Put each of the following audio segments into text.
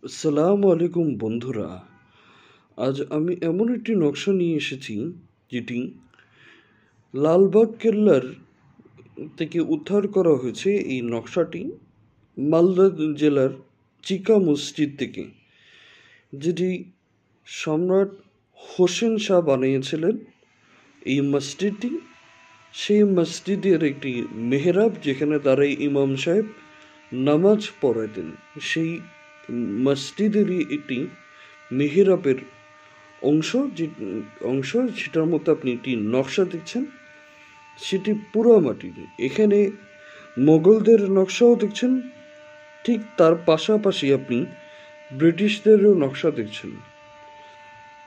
আসসালামু আলাইকুম বন্ধুরা। আজ আমি এমন একটি নকশা নিয়ে এসেছি যেটি লালবাগ কেল্লার থেকে উদ্ধার করা হয়েছে। এই নকশাটি মালদা জেলার চিকা মসজিদ থেকে, যেটি সম্রাট হোসেন শাহ বানিয়েছিলেন। এই মসজিদটি সেই মসজিদের একটি মেহরাব, যেখানে দাঁড়াই ইমাম সাহেব নামাজ পড়াতেন। সেই মসজিদেরই একটি মেহরাবের অংশ, যে অংশ সেটার মধ্যে আপনি একটি নকশা দেখছেন, সেটি পুরো মাটির। এখানে মোগলদের নকশাও দেখছেন, ঠিক তার পাশাপাশি আপনি ব্রিটিশদেরও নকশা দেখছেন।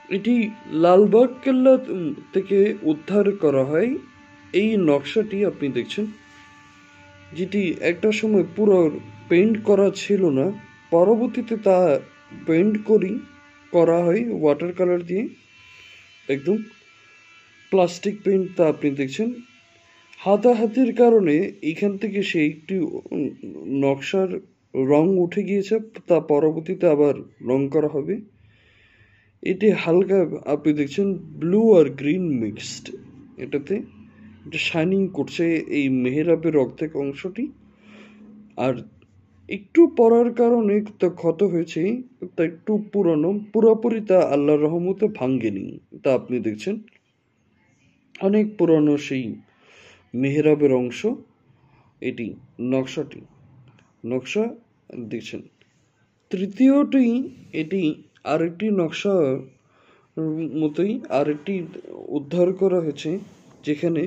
এটি লালবাগ কেল্লা থেকে উদ্ধার করা হয়। এই নকশাটি আপনি দেখছেন, যেটি একটা সময় পুরো পেইন্ট করা ছিল না, পরবর্তীতে তা পেইন্ট করা হয় ওয়াটার কালার দিয়ে, একদম প্লাস্টিক পেইন্ট। তা আপনি দেখছেন হাতাহাতির কারণে এখান থেকে সেই একটি নকশার রং উঠে গিয়েছে, তা পরবর্তীতে আবার রং করা হবে। এটি হালকা আপনি দেখছেন ব্লু আর গ্রিন মিক্সড, এটাতে এটা শাইনিং করছে এই মেহরাবের অর্ধেক অংশটি। আর একটু পড়ার কারণে তা ক্ষত হয়েছে, তা একটু পুরনো, পুরোপুরি তা আল্লাহর রহমতে ভাঙ্গেনি। তা আপনি দেখছেন অনেক পুরনো সেই মেহরাবের অংশ। এটি নকশা দেখছেন। তৃতীয়টি, এটি আরেকটি নকশা মতোই আরেকটি উদ্ধার করা হয়েছে, যেখানে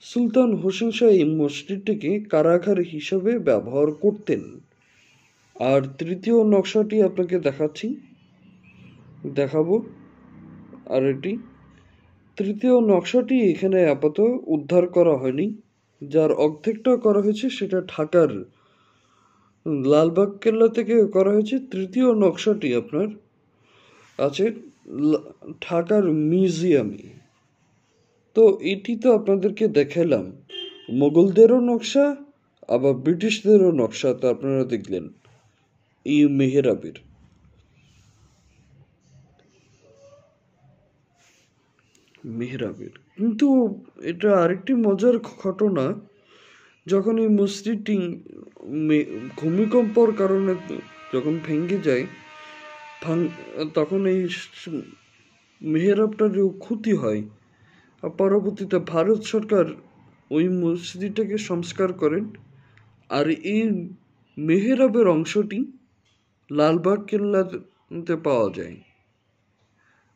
সুলতান হোসেন শাহ এই মসজিদটিকে কারাগার হিসাবে ব্যবহার করতেন। আর তৃতীয় নকশাটি আপনাকে দেখাবো। আর এটি তৃতীয় নকশাটি এখানে আপাতত উদ্ধার করা হয়নি। যার অর্ধেকটা করা হয়েছে সেটা ঢাকার লালবাগ কেল্লা থেকে করা হয়েছে। তৃতীয় নকশাটি আপনার আছে ঢাকার মিউজিয়ামে। তো এটি তো আপনাদেরকে দেখালাম মোগলদেরও নকশা, আবার ব্রিটিশদেরও নকশা। তো আপনারা দেখলেন এই মেহরাবের। কিন্তু এটা আরেকটি মজার ঘটনা, যখন এই মসজিদটি ভূমিকম্পর কারণে যখন ভেঙে যায়, তখন এই মেহরাবটার ক্ষতি হয়। আর পরবর্তীতে ভারত সরকার ওই মসজিদটাকে সংস্কার করেন। আর এই মেহরাবের অংশটি লালবাগ কেল্লাতে পাওয়া যায়।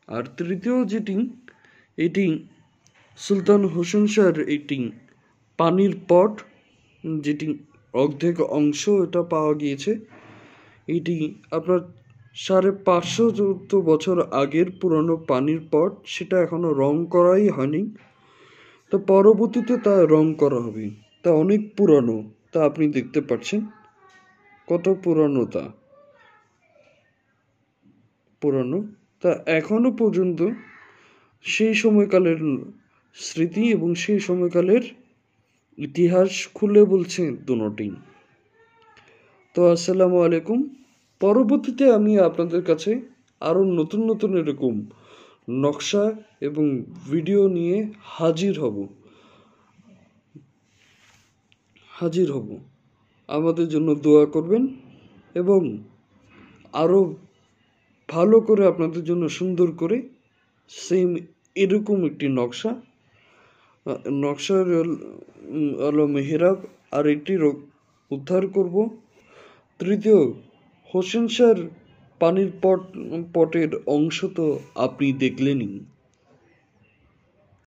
আর তৃতীয় যেটি, এটি সুলতান হোসেন শাহর একটি পানির পট, যেটি অর্ধেক অংশ এটা পাওয়া গিয়েছে। এটি আপনার 550 বছর আগের পুরনো পানির পট, সেটা এখনো রং করাই হয়নি। তো পরবর্তীতে তা রং করা হবে। তা অনেক পুরানো, তা আপনি দেখতে পাচ্ছেন কত পুরানো তা এখনো পর্যন্ত সেই সময়কালের স্মৃতি এবং সেই সময়কালের ইতিহাস খুলে বলছে দুটোই। তো আসসালামু আলাইকুম। পরবর্তীতে আমি আপনাদের কাছে আরও নতুন নতুন এরকম নকশা এবং ভিডিও নিয়ে হাজির হব। আমাদের জন্য দোয়া করবেন এবং আরও ভালো করে আপনাদের জন্য সুন্দর করে সেম এরকম একটি নকশার হলো মেহরাব আর একটি উদ্ধার করব। তৃতীয়, হোসেন শাহর পানির পটের অংশ তো আপনি দেখলেনই।